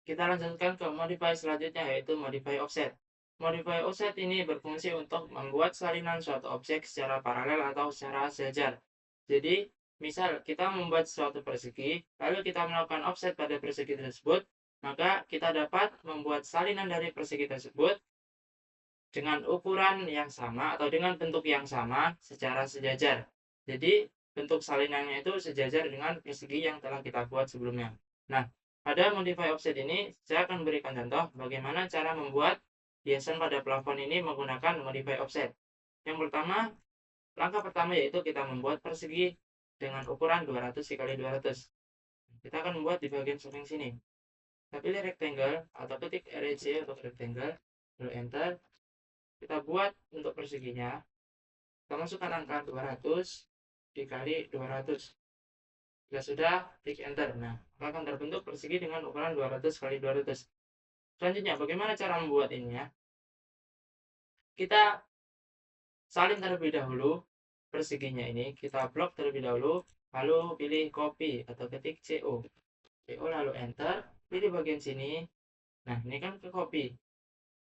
Kita lanjutkan ke modify selanjutnya, yaitu modify offset. Modify offset ini berfungsi untuk membuat salinan suatu objek secara paralel atau secara sejajar. Jadi, misal kita membuat suatu persegi, lalu kita melakukan offset pada persegi tersebut, maka kita dapat membuat salinan dari persegi tersebut dengan ukuran yang sama atau dengan bentuk yang sama secara sejajar. Jadi, bentuk salinannya itu sejajar dengan persegi yang telah kita buat sebelumnya. Nah, pada modify offset ini, saya akan berikan contoh bagaimana cara membuat hiasan pada plafon ini menggunakan modify offset. Yang pertama, langkah pertama yaitu kita membuat persegi dengan ukuran 200 kali 200. Kita akan membuat di bagian samping sini. Kita pilih rectangle atau ketik REC untuk rectangle, lalu enter. Kita buat untuk perseginya, kita masukkan angka 200 dikali 200. Jika sudah, klik enter. Nah, akan terbentuk persegi dengan ukuran 200 kali 200. Selanjutnya, bagaimana cara membuat ini ya? Kita salin terlebih dahulu perseginya ini, kita blok terlebih dahulu, lalu pilih copy atau ketik CO. CO lalu enter, pilih bagian sini. Nah, ini kan ke copy.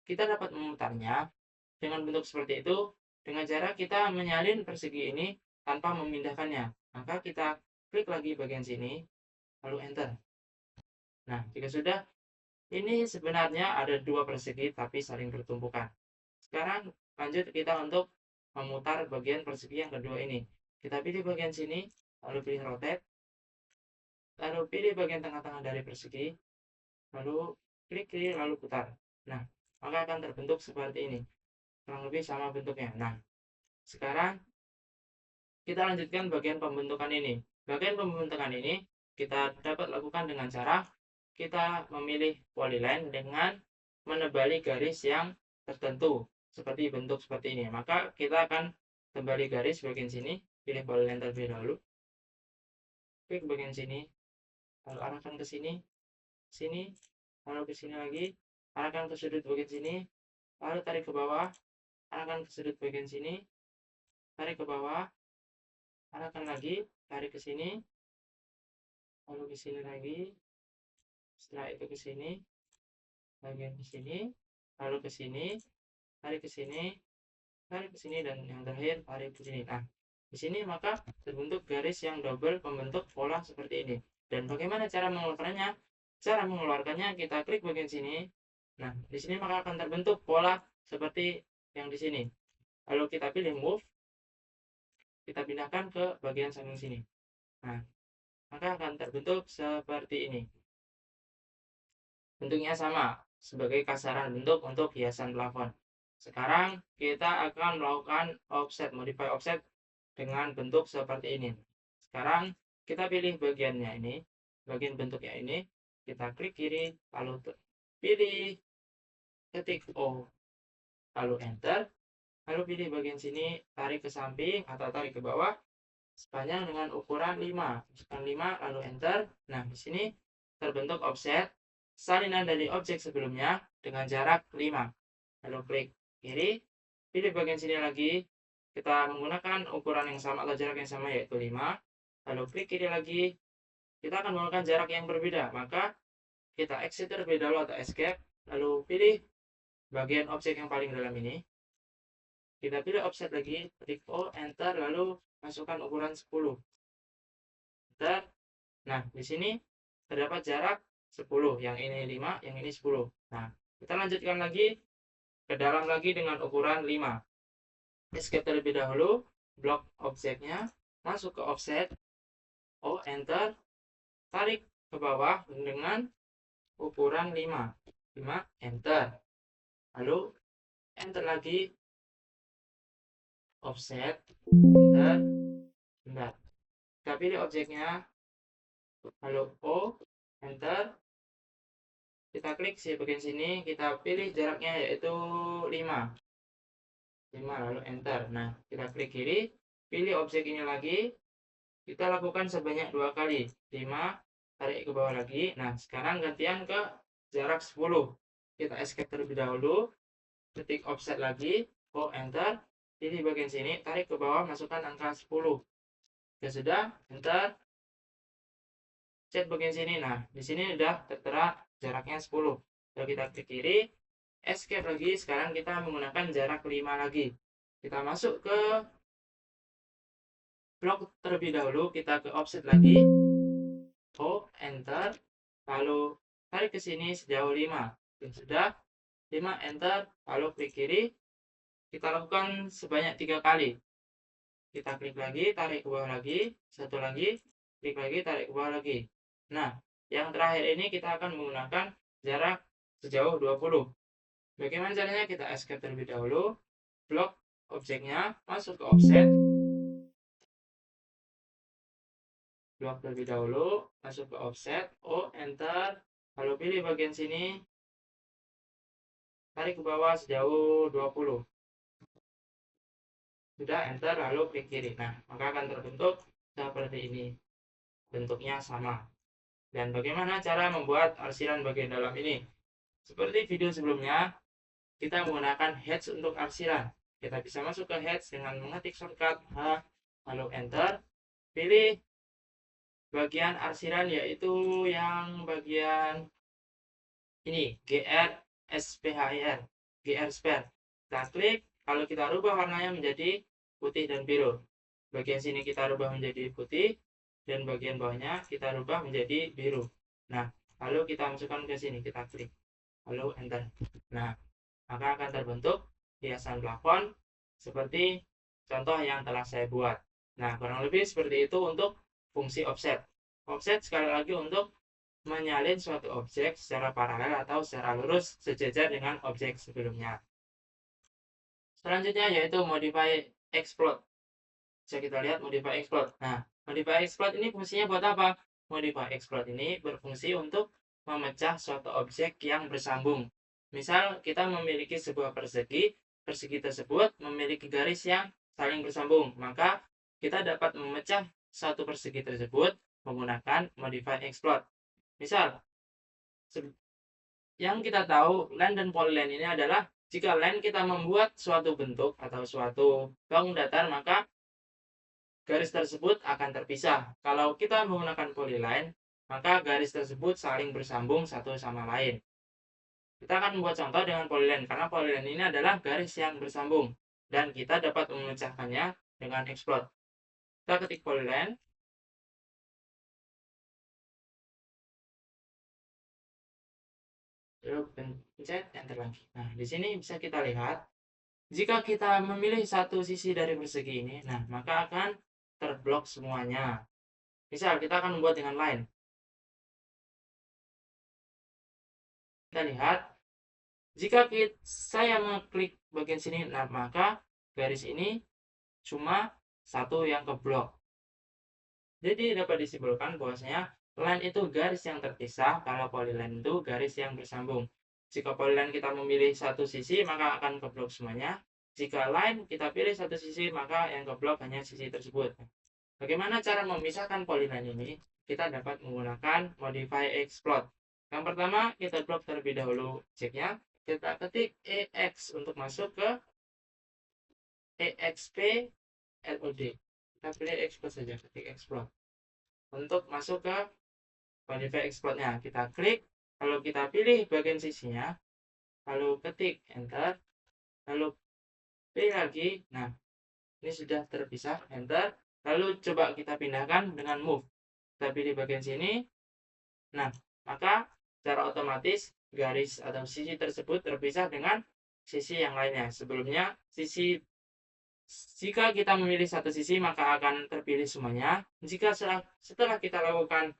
Kita dapat memutarnya dengan bentuk seperti itu dengan cara kita menyalin persegi ini tanpa memindahkannya. Maka kita klik lagi bagian sini, lalu enter. Nah, jika sudah, ini sebenarnya ada dua persegi tapi saling bertumpukan. Sekarang lanjut kita untuk memutar bagian persegi yang kedua ini. Kita pilih bagian sini, lalu pilih rotate, lalu pilih bagian tengah-tengah dari persegi, lalu klik kiri, lalu putar. Nah, maka akan terbentuk seperti ini. Kurang lebih sama bentuknya. Nah, sekarang kita lanjutkan bagian pembentukan ini. Bagian pembentukan ini kita dapat lakukan dengan cara kita memilih polyline dengan menebali garis yang tertentu seperti bentuk seperti ini. Maka kita akan tebali garis bagian sini, pilih polyline terlebih dahulu, klik bagian sini, lalu arahkan ke sini, sini, lalu ke sini lagi, arahkan ke sudut bagian sini, lalu tarik ke bawah, arahkan ke sudut bagian sini, tarik ke bawah, arahkan lagi, tarik ke sini, lalu ke sini lagi, setelah itu ke sini, bagian ke sini, lalu ke sini, tarik ke sini, tarik ke sini, dan yang terakhir tarik ke sini. Nah, di sini maka terbentuk garis yang double membentuk pola seperti ini. Dan bagaimana cara mengeluarkannya? Cara mengeluarkannya kita klik bagian sini. Nah, di sini maka akan terbentuk pola seperti yang di sini. Lalu kita pilih move, kita pindahkan ke bagian samping sini. Nah, maka akan terbentuk seperti ini. Bentuknya sama sebagai kasaran bentuk untuk hiasan plafon. Sekarang kita akan melakukan offset, modify offset dengan bentuk seperti ini. Sekarang kita pilih bagiannya ini, bagian bentuknya ini, kita klik kiri, lalu pilih ketik O, lalu enter, lalu pilih bagian sini, tarik ke samping atau tarik ke bawah, sepanjang dengan ukuran 5. Masukkan 5, lalu enter. Nah, di sini terbentuk offset salinan dari objek sebelumnya dengan jarak 5. Lalu klik kiri, pilih bagian sini lagi. Kita menggunakan ukuran yang sama atau jarak yang sama yaitu 5. Lalu klik kiri lagi. Kita akan menggunakan jarak yang berbeda. Maka kita exit terlebih dahulu atau escape. Lalu pilih bagian objek yang paling dalam ini. Kita pilih offset lagi, klik O, enter, lalu masukkan ukuran 10. Enter. Nah, di sini terdapat jarak 10. Yang ini 5, yang ini 10. Nah, kita lanjutkan lagi ke dalam lagi dengan ukuran 5. Escape terlebih dahulu, blok objeknya, masuk ke offset, O, enter, tarik ke bawah dengan ukuran 5. 5, enter. Lalu, enter lagi, offset, enter, bentar. Kita pilih objeknya, lalu O, enter, kita klik di bagian sini, kita pilih jaraknya yaitu 5. 5 lalu enter. Nah, kita klik kiri, pilih objek ini lagi, kita lakukan sebanyak 2 kali. 5, tarik ke bawah lagi. Nah, sekarang gantian ke jarak 10. Kita escape terlebih dahulu, ketik offset lagi, O, enter, pilih bagian sini, tarik ke bawah, masukkan angka 10. Ya sudah, enter, chat bagian sini. Nah, di sini sudah tertera jaraknya 10. Kalau kita klik kiri, escape lagi, sekarang kita menggunakan jarak 5 lagi. Kita masuk ke blok terlebih dahulu, kita ke offset lagi, enter, lalu tarik ke sini sejauh 5. Dan sudah 5, enter, lalu klik kiri, kita lakukan sebanyak 3 kali. Kita klik lagi, tarik ke bawah lagi, satu lagi, klik lagi, tarik ke bawah lagi. Nah, yang terakhir ini kita akan menggunakan jarak sejauh 20. Bagaimana caranya? Kita escape terlebih dahulu, blok objeknya, masuk ke offset, blok terlebih dahulu, masuk ke offset, enter, lalu pilih bagian sini, tarik ke bawah sejauh 20. Sudah, enter, lalu klik kiri. Nah, maka akan terbentuk seperti ini. Bentuknya sama. Dan bagaimana cara membuat arsiran bagian dalam ini? Seperti video sebelumnya, kita menggunakan heads untuk arsiran. Kita bisa masuk ke heads dengan mengetik shortcut H, lalu enter, pilih bagian arsiran yaitu yang bagian ini, GR SPHIR, GR spare. Kita klik, kalau kita rubah warnanya menjadi putih dan biru. Bagian sini kita rubah menjadi putih, dan bagian bawahnya kita rubah menjadi biru. Nah, lalu kita masukkan ke sini, kita klik, lalu enter. Nah, maka akan terbentuk hiasan plafon seperti contoh yang telah saya buat. Nah, kurang lebih seperti itu untuk fungsi offset. Offset sekali lagi untuk menyalin suatu objek secara paralel atau secara lurus sejajar dengan objek sebelumnya. Selanjutnya yaitu modify explode. Bisa kita lihat modify explode. Nah, modify explode ini fungsinya buat apa? Modify explode ini berfungsi untuk memecah suatu objek yang bersambung. Misal kita memiliki sebuah persegi, persegi tersebut memiliki garis yang saling bersambung, maka kita dapat memecah satu persegi tersebut menggunakan modify explode. Misal, yang kita tahu line dan polyline ini adalah jika line kita membuat suatu bentuk atau suatu bangun datar, maka garis tersebut akan terpisah. Kalau kita menggunakan polyline, maka garis tersebut saling bersambung satu sama lain. Kita akan membuat contoh dengan polyline, karena polyline ini adalah garis yang bersambung, dan kita dapat memecahkannya dengan explode. Kita ketik polyline, lalu pencet enter lagi. Nah, di sini bisa kita lihat, jika kita memilih satu sisi dari persegi ini, nah maka akan terblok semuanya. Misal kita akan membuat dengan line. Kita lihat, jika saya mengklik bagian sini, nah maka garis ini cuma satu yang keblok. Jadi dapat disimpulkan bahwasanya line itu garis yang terpisah, kalau polyline itu garis yang bersambung. Jika polyline kita memilih satu sisi, maka akan keblok semuanya. Jika line kita pilih satu sisi, maka yang keblok hanya sisi tersebut. Bagaimana cara memisahkan polyline ini? Kita dapat menggunakan modify explode. Yang pertama, kita blok terlebih dahulu objeknya. Kita ketik EX untuk masuk ke EXP LOD. Kita pilih explode saja, ketik explode. Untuk masuk ke modify explode-nya, kita klik, lalu kita pilih bagian sisinya, lalu ketik enter, lalu pilih lagi. Nah, ini sudah terpisah, enter. Lalu coba kita pindahkan dengan move. Kita pilih bagian sini. Nah, maka secara otomatis garis atau sisi tersebut terpisah dengan sisi yang lainnya. Sebelumnya, jika kita memilih satu sisi, maka akan terpilih semuanya. Jika setelah kita lakukan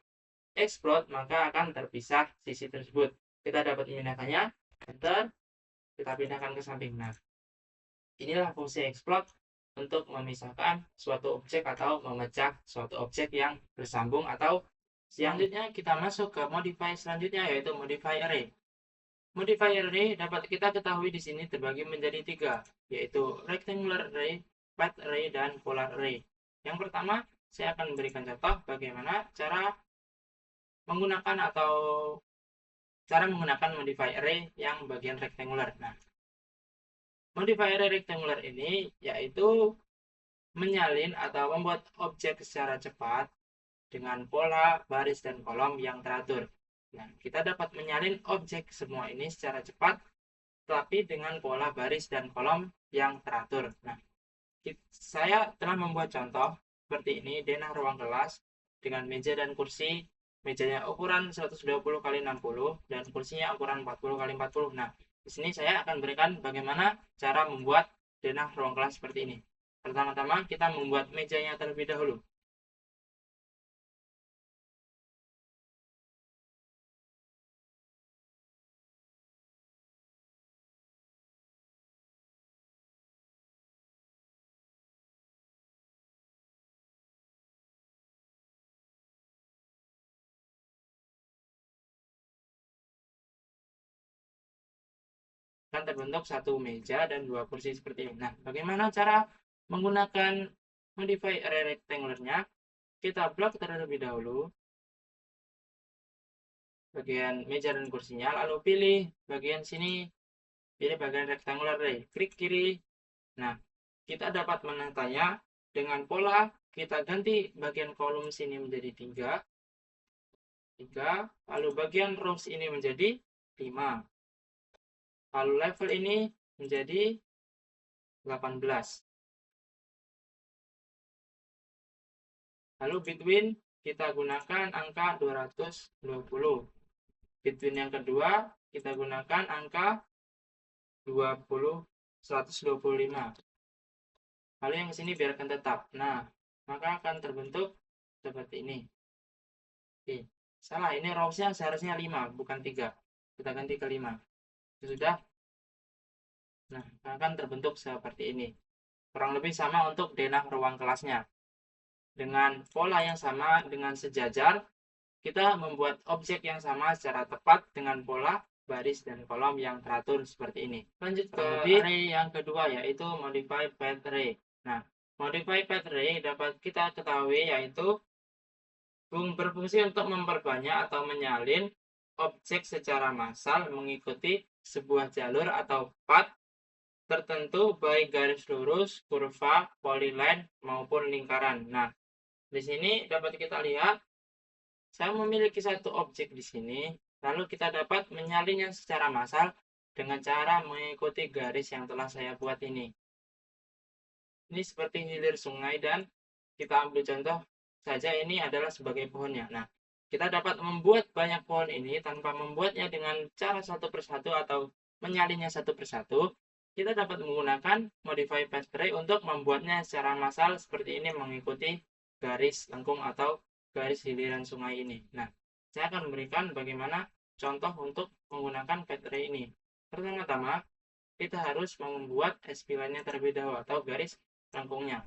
explode, maka akan terpisah sisi tersebut. Kita dapat memindahkannya, enter, kita pindahkan ke samping. Nah, inilah fungsi explode untuk memisahkan suatu objek atau memecah suatu objek yang bersambung. Atau selanjutnya kita masuk ke modify selanjutnya, yaitu modify array. Modify array dapat kita ketahui di sini terbagi menjadi 3, yaitu rectangular array, path array, dan polar array. Yang pertama, saya akan memberikan contoh bagaimana cara menggunakan modify array yang bagian rectangular. Nah, modify array rectangular ini yaitu menyalin atau membuat objek secara cepat dengan pola, baris, dan kolom yang teratur. Nah, kita dapat menyalin objek semua ini secara cepat, tapi dengan pola baris dan kolom yang teratur. Nah, saya telah membuat contoh seperti ini, denah ruang kelas dengan meja dan kursi. Mejanya ukuran 120 x 60 dan kursinya ukuran 40 x 40. Nah, di sini saya akan berikan bagaimana cara membuat denah ruang kelas seperti ini. Pertama-tama kita membuat mejanya terlebih dahulu. Akan terbentuk satu meja dan dua kursi seperti ini. Nah, bagaimana cara menggunakan modify array rectangular-nya? Kita blok terlebih dahulu bagian meja dan kursinya, lalu pilih bagian sini, pilih bagian rectangular array, klik kiri. Nah, kita dapat menatanya dengan pola kita ganti bagian kolom sini menjadi 3, lalu bagian rows ini menjadi 5, lalu level ini menjadi 18. Lalu between kita gunakan angka 220. Between yang kedua kita gunakan angka 125. Lalu yang sini biarkan tetap. Nah, maka akan terbentuk seperti ini. Oke, salah, ini rows-nya seharusnya 5 bukan 3. Kita ganti ke 5. Sudah. Nah, akan terbentuk seperti ini. Kurang lebih sama untuk denah ruang kelasnya. Dengan pola yang sama, dengan sejajar, kita membuat objek yang sama secara tepat dengan pola baris dan kolom yang teratur seperti ini. Lanjut ke array yang kedua, yaitu modify path array. Nah, modify path array dapat kita ketahui yaitu berfungsi untuk memperbanyak atau menyalin objek secara massal mengikuti sebuah jalur atau path tertentu, baik garis lurus, kurva, polyline, maupun lingkaran. Nah, di sini dapat kita lihat, saya memiliki satu objek di sini, lalu kita dapat menyalinnya secara massal dengan cara mengikuti garis yang telah saya buat ini. Ini seperti hilir sungai dan kita ambil contoh saja, ini adalah sebagai pohonnya. Nah, kita dapat membuat banyak pohon ini tanpa membuatnya dengan cara satu persatu atau menyalinnya satu persatu. Kita dapat menggunakan modify path array untuk membuatnya secara massal seperti ini mengikuti garis lengkung atau garis hiliran sungai ini. Nah, saya akan memberikan bagaimana contoh untuk menggunakan path array ini. Pertama-tama, kita harus membuat spline-nya terlebih dahulu atau garis lengkungnya.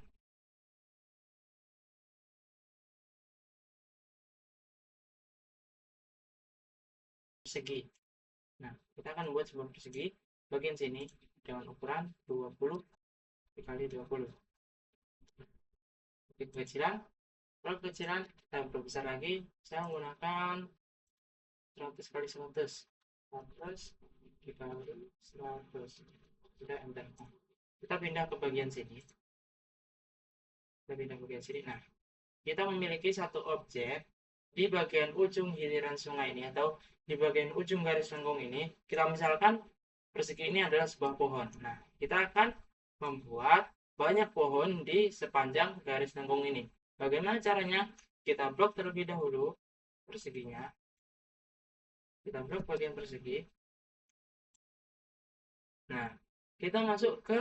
Persegi. Nah, kita akan membuat sebuah persegi bagian sini dengan ukuran 20 dikali 20. Kekecilan, kalau kekecilan kita perbesar lagi, saya menggunakan 100 kali 100. 100 dikali 100. Sudah, enter. Kita pindah ke bagian sini. Nah, kita memiliki satu objek di bagian ujung hiliran sungai ini atau di bagian ujung garis lengkung ini. Kita misalkan persegi ini adalah sebuah pohon. Nah, kita akan membuat banyak pohon di sepanjang garis lengkung ini. Bagaimana caranya? Kita blok terlebih dahulu perseginya. Kita blok bagian persegi. Nah, kita masuk ke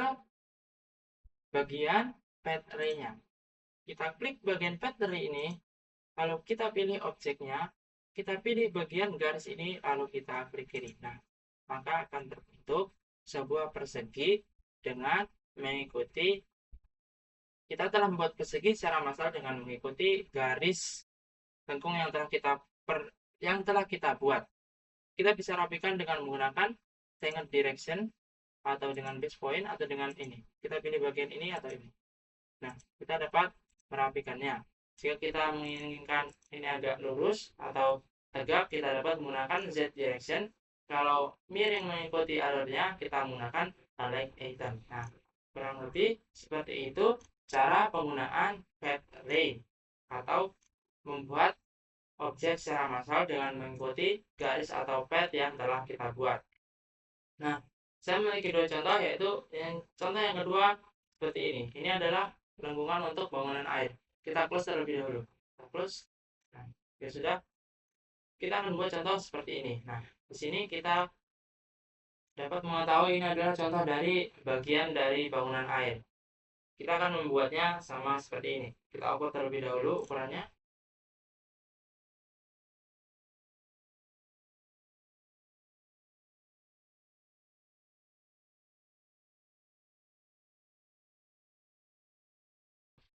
bagian path array-nya. Kita klik bagian path array ini, lalu kita pilih objeknya, kita pilih bagian garis ini, lalu kita klik kiri. Nah, maka akan terbentuk sebuah persegi dengan mengikuti, kita telah membuat persegi secara massal dengan mengikuti garis lengkung yang telah kita buat. Kita bisa rapikan dengan menggunakan change direction atau dengan base point atau dengan ini. Kita pilih bagian ini atau ini. Nah, kita dapat merapikannya. Jika kita menginginkan ini agak lurus atau tegak, kita dapat menggunakan Z direction. Kalau miring mengikuti alurnya, kita menggunakan like item. Nah, kurang lebih seperti itu cara penggunaan path array atau membuat objek secara massal dengan mengikuti garis atau pad yang telah kita buat. Nah, saya memiliki dua contoh, yaitu contoh yang kedua seperti ini. Ini adalah lengkungan untuk bangunan air. Kita close terlebih dahulu. Kita close. Nah, ya sudah. Kita akan buat contoh seperti ini. Nah, di sini kita dapat mengetahui ini adalah contoh dari bagian dari bangunan air. Kita akan membuatnya sama seperti ini. Kita upload terlebih dahulu ukurannya.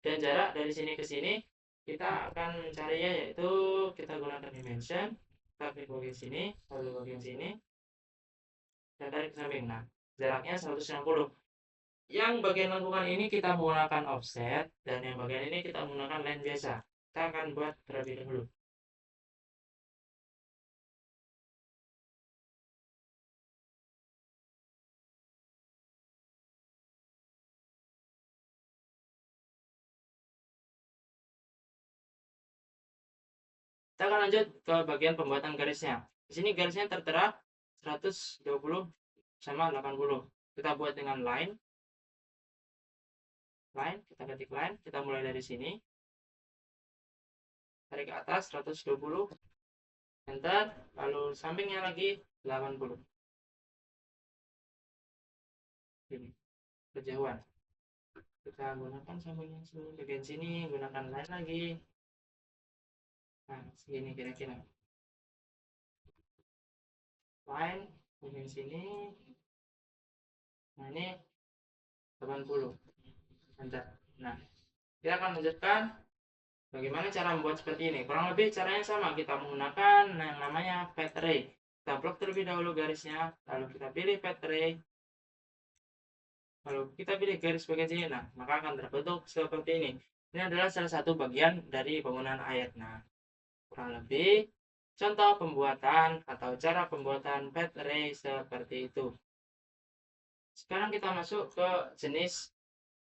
Dan jarak dari sini ke sini kita akan mencarinya, yaitu kita gunakan dimension. Kita klik bagian sini, lalu bagian sini, dan tarik ke samping. Nah, jaraknya 160. Yang bagian lengkungan ini kita menggunakan offset, dan yang bagian ini kita menggunakan line biasa. Kita akan buat terlebih dahulu. Kita akan lanjut ke bagian pembuatan garisnya. Di sini garisnya tertera 120 sama 80. Kita buat dengan line. Kita ketik line, kita mulai dari sini. Tarik ke atas 120. Enter, lalu sampingnya lagi 80. Ini kejauhan. Kita gunakan sampingnya sini, bagian sini gunakan line lagi. Nah, segini kira-kira. Line bagian sini. Nah, ini 80. Enter. Nah, kita akan lanjutkan bagaimana cara membuat seperti ini. Kurang lebih caranya sama. Kita menggunakan yang namanya pad ray. Kita blok terlebih dahulu garisnya, lalu kita pilih pad ray, lalu kita pilih garis bagian sini. Nah, maka akan terbentuk seperti ini. Ini adalah salah satu bagian dari bangunan air. Nah, kurang lebih contoh pembuatan atau cara pembuatan pad ray seperti itu. Sekarang kita masuk ke jenis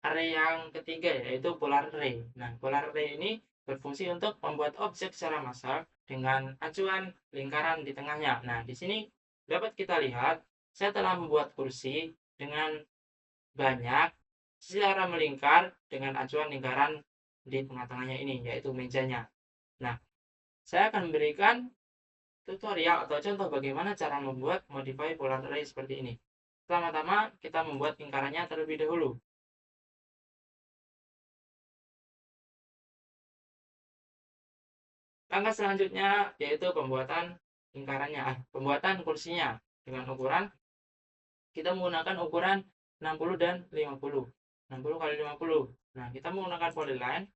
array yang ketiga, yaitu polar array. Nah, polar array ini berfungsi untuk membuat objek secara massal dengan acuan lingkaran di tengahnya. Nah, di sini dapat kita lihat saya telah membuat kursi dengan banyak secara melingkar dengan acuan lingkaran di tengah-tengahnya ini, yaitu mejanya. Nah, saya akan memberikan tutorial atau contoh bagaimana cara membuat modify polar array seperti ini. Pertama-tama kita membuat lingkarannya terlebih dahulu. Langkah selanjutnya yaitu pembuatan lingkarannya, pembuatan kursinya dengan ukuran, kita menggunakan ukuran 60 dan 50. 60 kali 50. Nah, kita menggunakan polyline.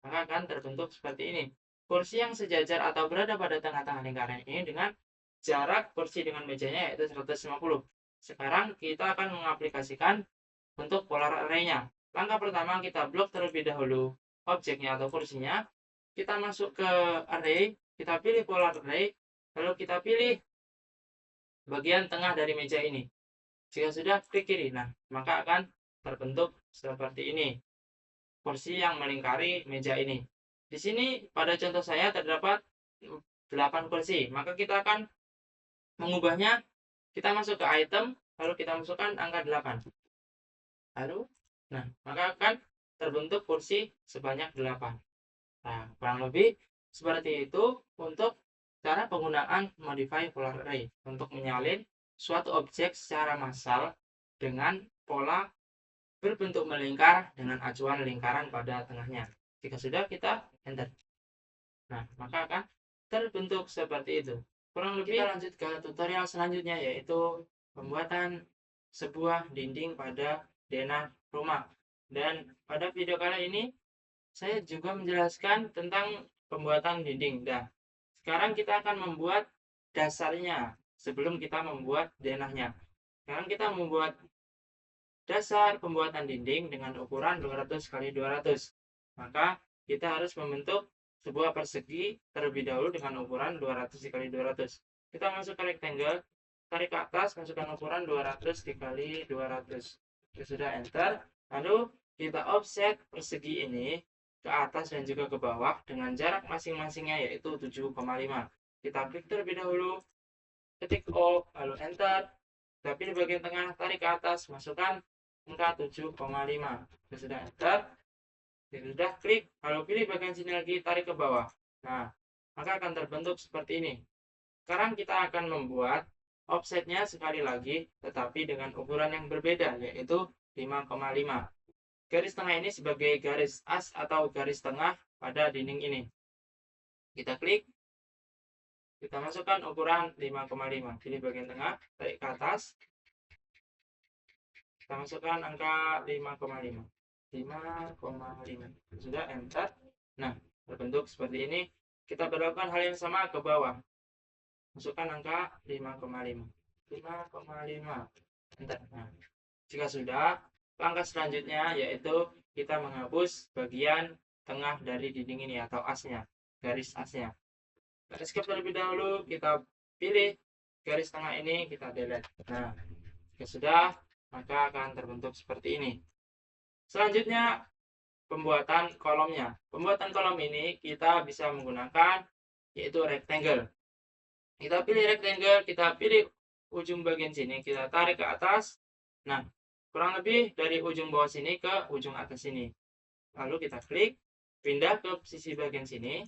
Maka akan terbentuk seperti ini. Kursi yang sejajar atau berada pada tengah-tengah lingkaran ini dengan jarak kursi dengan mejanya yaitu 150. Sekarang kita akan mengaplikasikan untuk polar array-nya. Langkah pertama kita blok terlebih dahulu objeknya atau kursinya. Kita masuk ke array, kita pilih polar array, lalu kita pilih bagian tengah dari meja ini. Jika sudah, klik kiri. Nah, maka akan terbentuk seperti ini. Kursi yang melingkari meja ini. Di sini pada contoh saya terdapat 8 kursi. Maka kita akan mengubahnya. Kita masuk ke item, lalu kita masukkan angka 8. Lalu, nah, maka akan terbentuk kursi sebanyak 8. Nah, kurang lebih seperti itu untuk cara penggunaan modify polar array untuk menyalin suatu objek secara massal dengan pola berbentuk melingkar dengan acuan lingkaran pada tengahnya. Jika sudah, kita enter. Nah, maka akan terbentuk seperti itu. Kurang lebih kita lanjut ke tutorial selanjutnya, yaitu pembuatan sebuah dinding pada denah rumah. Dan pada video kali ini saya juga menjelaskan tentang pembuatan dinding. Nah, sekarang kita akan membuat dasarnya sebelum kita membuat denahnya. Sekarang kita membuat dasar pembuatan dinding dengan ukuran 200 kali 200. Maka kita harus membentuk sebuah persegi terlebih dahulu dengan ukuran 200 dikali 200. Kita masuk ke rectangle, tarik ke atas, masukkan ukuran 200 dikali 200. Sudah enter. Lalu kita offset persegi ini ke atas dan juga ke bawah dengan jarak masing-masingnya yaitu 7,5. Kita klik terlebih dahulu, ketik O, lalu enter. Tapi di bagian tengah tarik ke atas, masukkan angka 7,5. Sudah enter. Sudah klik, lalu pilih bagian sini lagi, tarik ke bawah. Nah, maka akan terbentuk seperti ini. Sekarang kita akan membuat offsetnya sekali lagi, tetapi dengan ukuran yang berbeda, yaitu 5,5. Garis tengah ini sebagai garis as atau garis tengah pada dinding ini. Kita klik, kita masukkan ukuran 5,5. Pilih bagian tengah, tarik ke atas. Kita masukkan angka 5,5. 5,5. Sudah enter. Nah, berbentuk seperti ini. Kita berlakukan hal yang sama ke bawah. Masukkan angka 5,5. 5,5. Enter. Nah, jika sudah, langkah selanjutnya yaitu kita menghapus bagian tengah dari dinding ini atau asnya, garis asnya. Kita skip terlebih dahulu, kita pilih garis tengah ini, kita delete. Nah, jika sudah, maka akan terbentuk seperti ini. Selanjutnya, pembuatan kolomnya. Pembuatan kolom ini kita bisa menggunakan yaitu rectangle. Kita pilih rectangle, kita pilih ujung bagian sini, kita tarik ke atas. Nah, kurang lebih dari ujung bawah sini ke ujung atas sini. Lalu kita klik, pindah ke sisi bagian sini.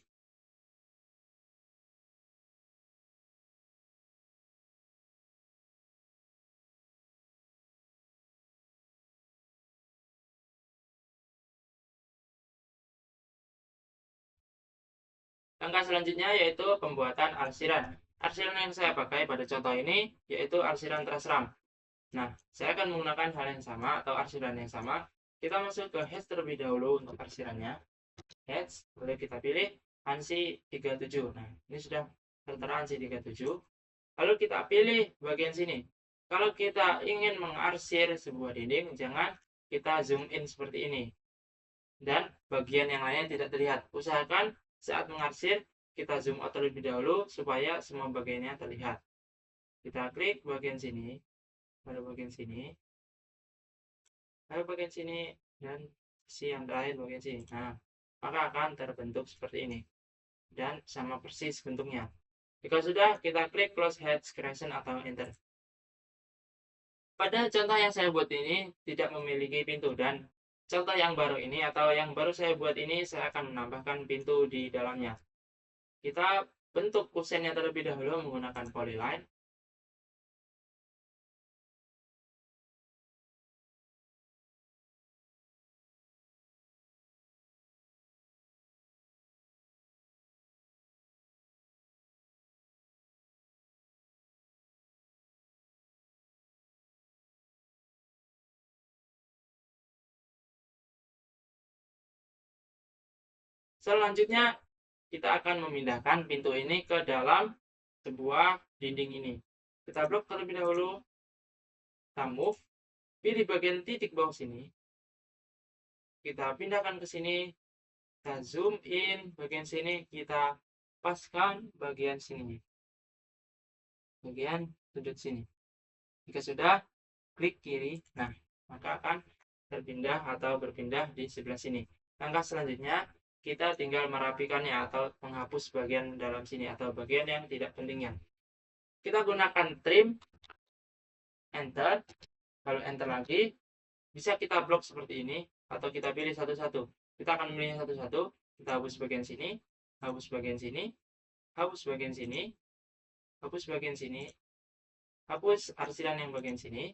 Langkah selanjutnya yaitu pembuatan arsiran. Arsiran yang saya pakai pada contoh ini yaitu arsiran trasram. Nah, saya akan menggunakan hal yang sama atau arsiran yang sama. Kita masuk ke heads terlebih dahulu untuk arsirannya. Heads, boleh kita pilih ANSI 37. Nah, ini sudah tertera ANSI 37. Lalu kita pilih bagian sini. Kalau kita ingin mengarsir sebuah dinding, jangan kita zoom in seperti ini. Dan bagian yang lainnya tidak terlihat. Usahakan saat mengarsir, kita zoom out terlebih dahulu supaya semua bagiannya terlihat. Kita klik bagian sini, pada bagian sini, lalu bagian sini, dan si yang terakhir bagian sini. Nah, maka akan terbentuk seperti ini. Dan sama persis bentuknya. Jika sudah, kita klik close heads creation atau enter. Pada contoh yang saya buat ini tidak memiliki pintu dan contoh yang baru ini atau yang baru saya buat ini saya akan menambahkan pintu di dalamnya. Kita bentuk kusennya terlebih dahulu menggunakan polyline. Selanjutnya kita akan memindahkan pintu ini ke dalam sebuah dinding ini. Kita blok terlebih dahulu. Kita move. Pilih bagian titik bawah sini. Kita pindahkan ke sini. Kita zoom in bagian sini. Kita paskan bagian sini. Bagian sudut sini. Jika sudah, klik kiri. Nah, maka akan terpindah atau berpindah di sebelah sini. Langkah selanjutnya, kita tinggal merapikannya atau menghapus bagian dalam sini atau bagian yang tidak pentingnya. Kita gunakan trim, enter, lalu enter lagi. Bisa kita blok seperti ini atau kita pilih satu-satu. Kita akan memilih satu-satu. Kita hapus bagian sini, hapus bagian sini, hapus bagian sini, hapus bagian sini, hapus arsiran yang bagian sini.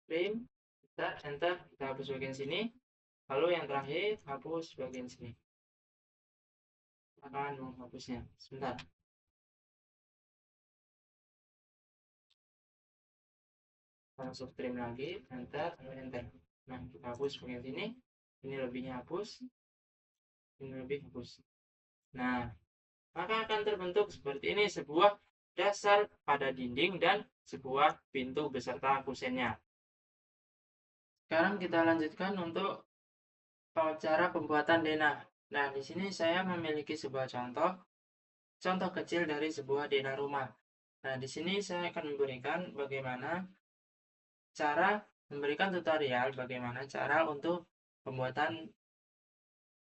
Trim, kita enter, kita hapus bagian sini. Lalu yang terakhir, hapus bagian sini. Akan menghapusnya. Sebentar. Kita masuk trim lagi, enter, enter. Nah, kita hapus bagian sini. Ini lebihnya hapus. Ini lebih hapus. Nah, maka akan terbentuk seperti ini sebuah dasar pada dinding dan sebuah pintu beserta kusennya. Sekarang kita lanjutkan untuk cara pembuatan denah. Nah, di sini saya memiliki sebuah contoh kecil dari sebuah denah rumah. Nah, di sini saya akan memberikan memberikan tutorial bagaimana cara untuk pembuatan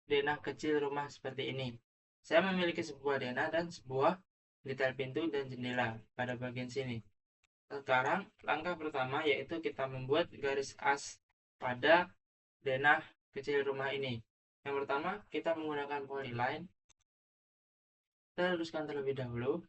denah kecil rumah seperti ini. Saya memiliki sebuah denah dan sebuah detail pintu dan jendela pada bagian sini. Sekarang, langkah pertama yaitu kita membuat garis as pada denah kecil rumah ini. Yang pertama, kita menggunakan polyline. Kita luruskan terlebih dahulu.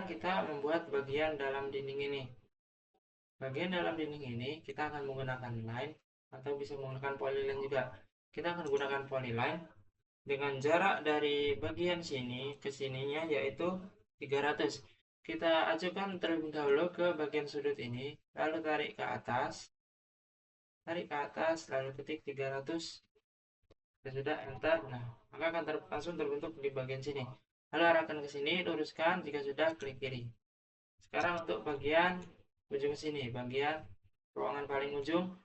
Kita membuat bagian dalam dinding ini. Bagian dalam dinding ini kita akan menggunakan line atau bisa menggunakan polyline juga. Kita akan gunakan polyline dengan jarak dari bagian sini ke sininya yaitu 300. Kita ajukan terlebih dahulu ke bagian sudut ini, lalu tarik ke atas, lalu ketik 300. Sudah enter. Nah, maka akan langsung terbentuk di bagian sini. Lalu arahkan ke sini, luruskan. Jika sudah, klik kiri. Sekarang untuk bagian ujung sini, bagian ruangan paling ujung,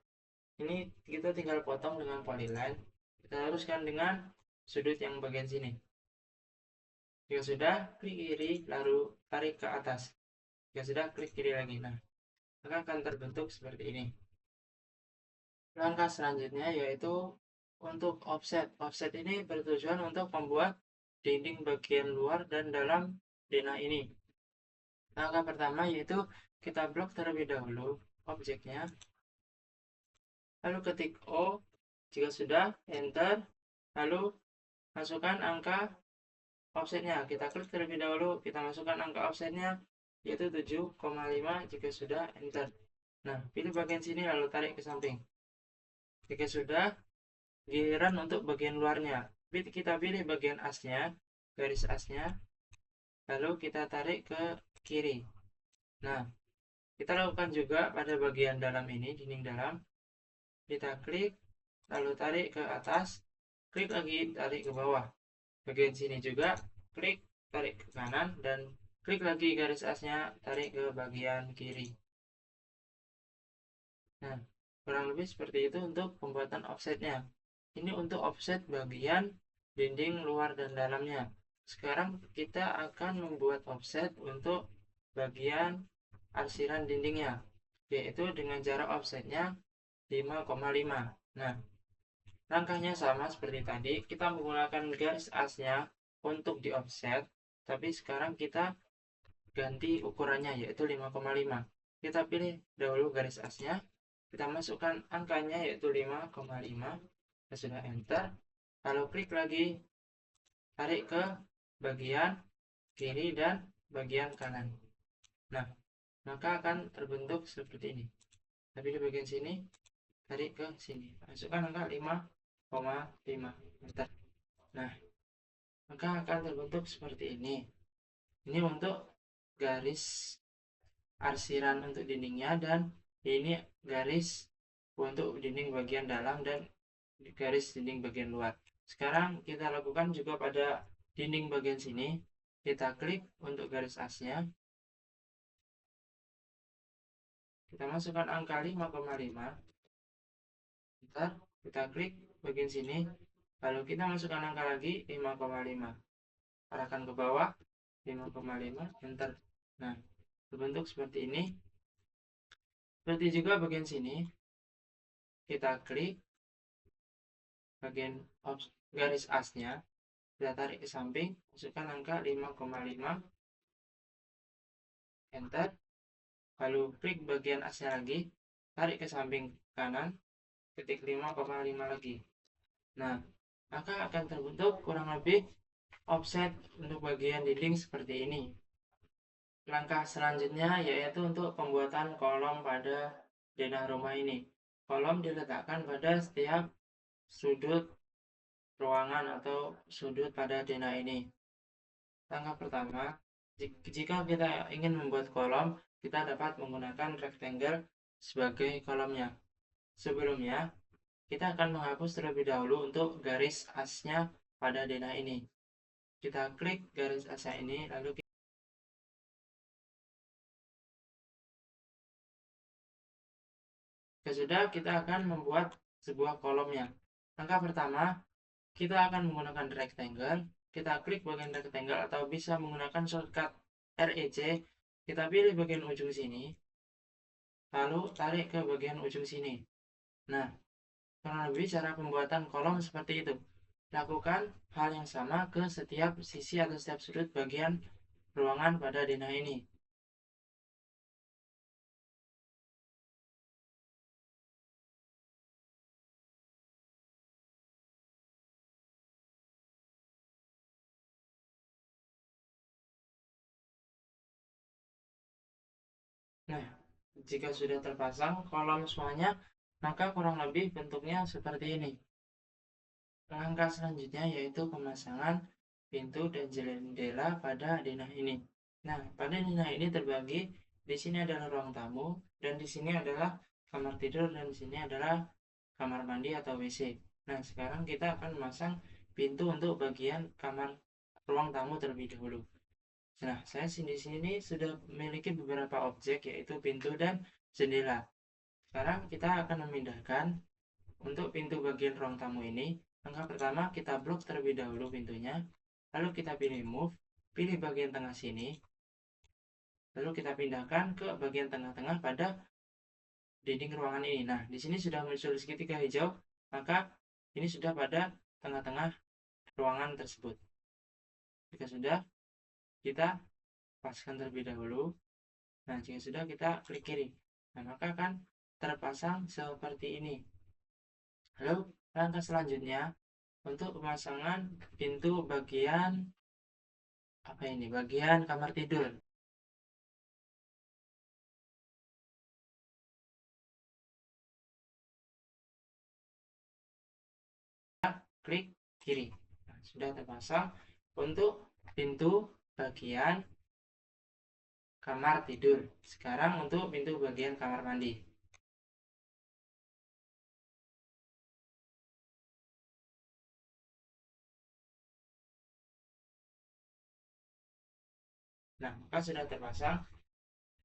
ini kita tinggal potong dengan polyline. Kita luruskan dengan sudut yang bagian sini. Jika sudah, klik kiri, lalu tarik ke atas. Jika sudah, klik kiri lagi. Nah, maka akan terbentuk seperti ini. Langkah selanjutnya yaitu untuk offset. Offset ini bertujuan untuk membuat dinding bagian luar dan dalam denah ini. Langkah pertama yaitu kita blok terlebih dahulu objeknya. Lalu ketik O. Jika sudah, enter. Lalu masukkan angka offsetnya. Kita klik terlebih dahulu, kita masukkan angka offsetnya yaitu 7,5. Jika sudah, enter. Nah, pilih bagian sini lalu tarik ke samping. Jika sudah, giliran untuk bagian luarnya. Kita pilih bagian asnya, garis asnya, lalu kita tarik ke kiri. Nah, kita lakukan juga pada bagian dalam ini, dinding dalam. Kita klik, lalu tarik ke atas, klik lagi, tarik ke bawah. Bagian sini juga, klik, tarik ke kanan, dan klik lagi garis asnya, tarik ke bagian kiri. Nah, kurang lebih seperti itu untuk pembuatan offsetnya. Ini untuk offset bagian dinding luar dan dalamnya. Sekarang kita akan membuat offset untuk bagian arsiran dindingnya, yaitu dengan jarak offsetnya 5,5. Nah, langkahnya sama seperti tadi. Kita menggunakan garis asnya untuk di offset, tapi sekarang kita ganti ukurannya yaitu 5,5. Kita pilih dahulu garis asnya, kita masukkan angkanya yaitu 5,5. Kita sudah enter, lalu klik lagi, tarik ke bagian kiri dan bagian kanan. Nah, maka akan terbentuk seperti ini. Tapi di bagian sini, tarik ke sini, masukkan angka 5,5, enter. Nah, maka akan terbentuk seperti ini. Ini untuk garis arsiran untuk dindingnya, dan ini garis untuk dinding bagian dalam dan garis dinding bagian luar. Sekarang kita lakukan juga pada dinding bagian sini. Kita klik untuk garis asnya, kita masukkan angka 5,5. Kita klik bagian sini, lalu kita masukkan angka lagi 5,5, arahkan ke bawah 5,5, enter. Nah, terbentuk seperti ini. Seperti juga bagian sini, kita klik bagian garis asnya, kita tarik ke samping, masukkan angka 5,5, enter. Lalu klik bagian asnya lagi, tarik ke samping kanan, ketik 5,5 lagi. Nah, maka akan terbentuk kurang lebih offset untuk bagian dinding seperti ini. Langkah selanjutnya yaitu untuk pembuatan kolom pada denah rumah ini. Kolom diletakkan pada setiap sudut ruangan atau sudut pada denah ini. Langkah pertama, jika kita ingin membuat kolom, kita dapat menggunakan rectangle sebagai kolomnya. Sebelumnya, kita akan menghapus terlebih dahulu untuk garis asnya pada denah ini. Kita klik garis asnya ini, lalu sudah kita akan membuat sebuah kolomnya. Langkah pertama, kita akan menggunakan rectangle. Kita klik bagian rectangle atau bisa menggunakan shortcut REC. Kita pilih bagian ujung sini, lalu tarik ke bagian ujung sini. Nah, kurang lebih cara pembuatan kolom seperti itu. Lakukan hal yang sama ke setiap sisi atau setiap sudut bagian ruangan pada denah ini. Nah, jika sudah terpasang kolom semuanya, maka kurang lebih bentuknya seperti ini. Langkah selanjutnya yaitu pemasangan pintu dan jendela pada denah ini. Nah, pada denah ini terbagi, di sini adalah ruang tamu, dan di sini adalah kamar tidur, dan di sini adalah kamar mandi atau WC. Nah, sekarang kita akan memasang pintu untuk bagian kamar ruang tamu terlebih dahulu. Nah, saya di sini sudah memiliki beberapa objek yaitu pintu dan jendela. Sekarang kita akan memindahkan untuk pintu bagian ruang tamu ini. Langkah pertama, kita blok terlebih dahulu pintunya. Lalu kita pilih move, pilih bagian tengah sini. Lalu kita pindahkan ke bagian tengah-tengah pada dinding ruangan ini. Nah, di sini sudah muncul segitiga hijau, maka ini sudah pada tengah-tengah ruangan tersebut. Jika sudah, kita paskan terlebih dahulu. Nah, jika sudah, kita klik kiri. Nah, maka akan terpasang seperti ini. Lalu, langkah selanjutnya untuk pemasangan pintu bagian apa ini? Bagian kamar tidur. Klik kiri. Nah, sudah terpasang untuk pintu bagian kamar tidur. Sekarang untuk pintu bagian kamar mandi. Nah, maka sudah terpasang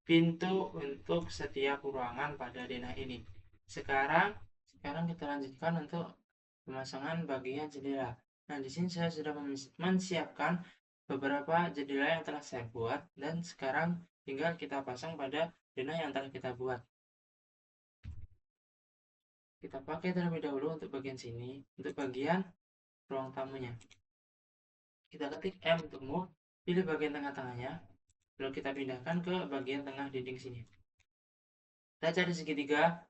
pintu untuk setiap ruangan pada denah ini. Sekarang kita lanjutkan untuk pemasangan bagian jendela. Nah, di sini saya sudah menyiapkan beberapa jendela yang telah saya buat dan sekarang tinggal kita pasang pada denah yang telah kita buat. Kita pakai terlebih dahulu untuk bagian sini, untuk bagian ruang tamunya. Kita ketik M untuk move, pilih bagian tengah-tengahnya, lalu kita pindahkan ke bagian tengah dinding sini. Kita cari segitiga,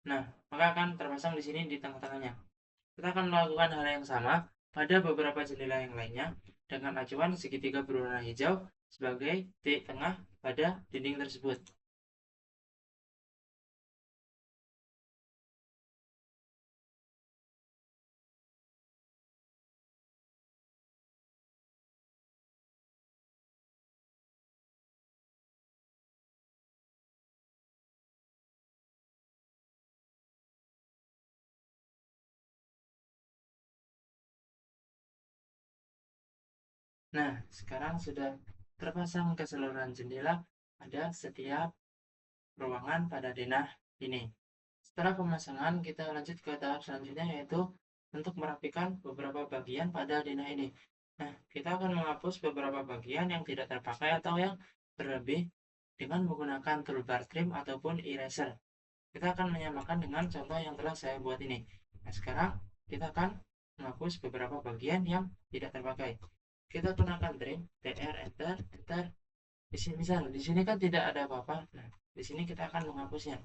nah maka akan terpasang di sini di tengah-tengahnya. Kita akan melakukan hal yang sama pada beberapa jendela yang lainnya dengan acuan segitiga berwarna hijau sebagai titik tengah pada dinding tersebut. Nah, sekarang sudah terpasang keseluruhan jendela pada setiap ruangan pada denah ini. Setelah pemasangan, kita lanjut ke tahap selanjutnya yaitu untuk merapikan beberapa bagian pada denah ini. Nah, kita akan menghapus beberapa bagian yang tidak terpakai atau yang berlebih dengan menggunakan toolbar trim ataupun eraser. Kita akan menyamakan dengan contoh yang telah saya buat ini. Nah, sekarang kita akan menghapus beberapa bagian yang tidak terpakai. Kita gunakan trim, TR, enter, enter. Di sini misal, di sini kan tidak ada apa-apa. Nah, di sini kita akan menghapusnya.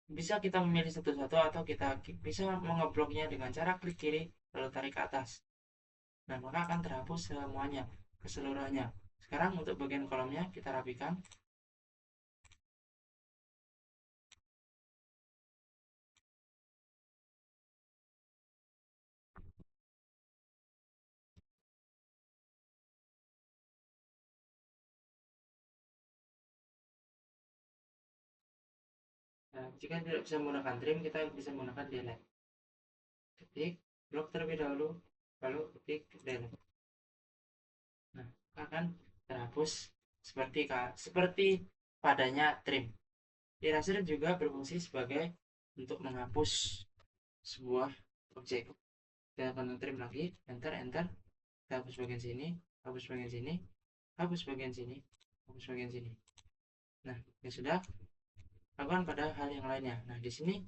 Bisa kita memilih satu-satu atau kita bisa mengebloknya dengan cara klik kiri lalu tarik ke atas. Nah, maka akan terhapus semuanya, keseluruhannya. Sekarang untuk bagian kolomnya kita rapikan. Nah, jika tidak bisa menggunakan trim, kita bisa menggunakan delete. Ketik blok terlebih dahulu, lalu ketik delete. Nah, akan terhapus seperti padanya trim. Eraser juga berfungsi sebagai untuk menghapus sebuah objek. Kita akan trim lagi, enter, kita hapus bagian sini, hapus bagian sini, hapus bagian sini, hapus bagian sini. Nah, ya sudah, lakukan pada hal yang lainnya. Nah, di sini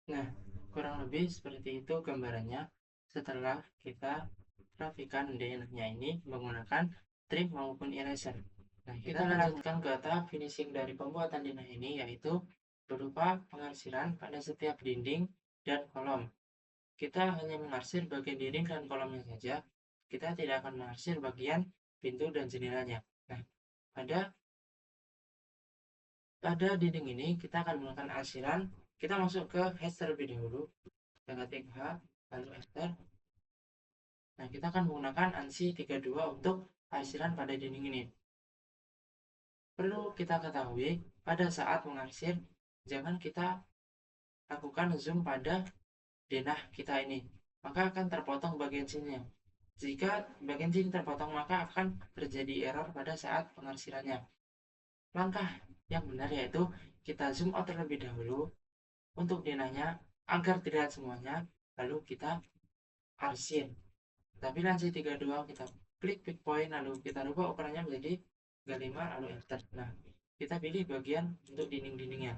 nah, kurang lebih seperti itu gambarannya setelah kita rapikan denahnya ini menggunakan trim maupun eraser. Nah, kita lanjutkan ke tahap finishing dari pembuatan denah ini, yaitu berupa pengarsiran pada setiap dinding dan kolom. Kita hanya mengarsir bagian dinding dan kolomnya saja. Kita tidak akan mengarsir bagian pintu dan jendelanya. Nah, pada dinding ini kita akan menggunakan arsiran. Kita masuk ke hash terlebih dahulu. Kita ketik H, lalu enter. Nah, kita akan menggunakan ANSI 32 untuk arsiran pada dinding ini. Perlu kita ketahui, pada saat mengarsir, jangan kita lakukan zoom pada denah kita ini, maka akan terpotong bagian sini. Jika bagian sini terpotong, maka akan terjadi error pada saat pengarsirannya. Langkah yang benar yaitu kita zoom out terlebih dahulu untuk denahnya agar terlihat semuanya, lalu kita arsir. Kita pilih ANSI 32, kita klik pick point, lalu kita rubah ukurannya menjadi 35, lalu enter. Nah, kita pilih bagian untuk dinding-dindingnya.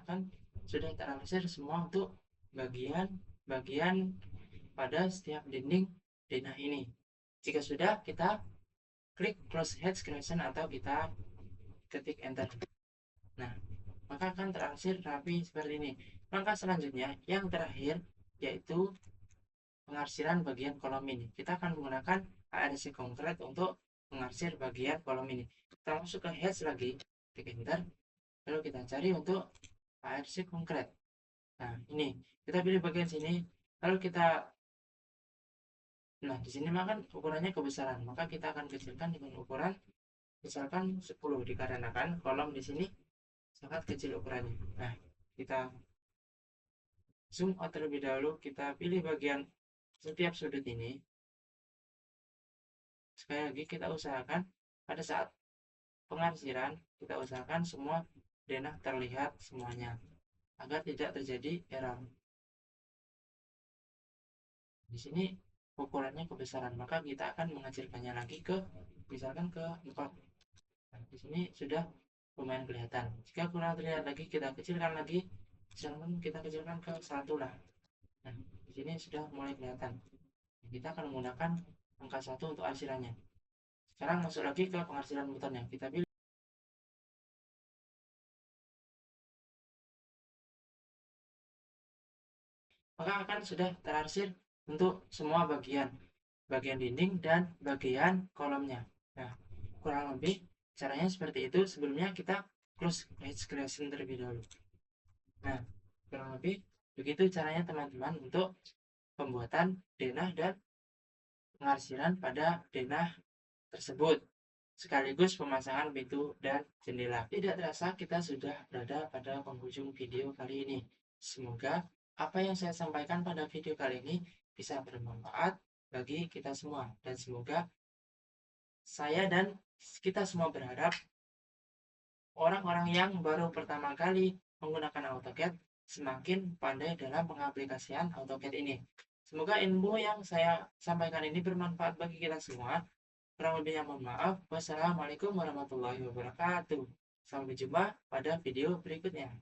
Kan sudah terarsir semua untuk bagian pada setiap dinding denah ini. Jika sudah, kita klik close head creation atau kita ketik enter. Nah, maka akan terarsir rapi seperti ini. Langkah selanjutnya yang terakhir yaitu pengarsiran bagian kolom ini. Kita akan menggunakan ARC konkret untuk mengarsir bagian kolom ini. Kita masuk ke head lagi, klik enter, lalu kita cari untuk ARC konkret. Nah, ini kita pilih bagian sini, lalu kita, nah di sini makan ukurannya kebesaran, maka kita akan kecilkan dengan ukuran misalkan 10, dikarenakan kolom di sini sangat kecil ukurannya. Nah, kita zoom out terlebih dahulu, kita pilih bagian setiap sudut ini. Sekali lagi kita usahakan pada saat pengarsiran, kita usahakan semua denah terlihat semuanya agar tidak terjadi error. Di sini ukurannya kebesaran, maka kita akan mengecilkannya lagi ke misalkan ke 4. Nah, di sini sudah lumayan kelihatan. Jika kurang terlihat lagi, kita kecilkan lagi, misalkan kita kecilkan ke 1 lah. Nah, di sini sudah mulai kelihatan. Kita akan menggunakan angka 1 untuk arsirannya. Sekarang masuk lagi ke pengarsiran motornya. Kita pilih, maka akan sudah terarsir untuk semua bagian dinding dan bagian kolomnya. Nah, kurang lebih caranya seperti itu. Sebelumnya kita close edge creation terlebih dahulu. Nah, kurang lebih begitu caranya teman-teman untuk pembuatan denah dan pengarsiran pada denah tersebut, sekaligus pemasangan pintu dan jendela. Tidak terasa kita sudah berada pada penghujung video kali ini. Semoga apa yang saya sampaikan pada video kali ini bisa bermanfaat bagi kita semua, dan semoga saya dan kita semua berharap orang-orang yang baru pertama kali menggunakan AutoCAD semakin pandai dalam pengaplikasian AutoCAD ini. Semoga ilmu yang saya sampaikan ini bermanfaat bagi kita semua. Kurang lebihnya mohon maaf. Wassalamualaikum warahmatullahi wabarakatuh. Sampai jumpa pada video berikutnya.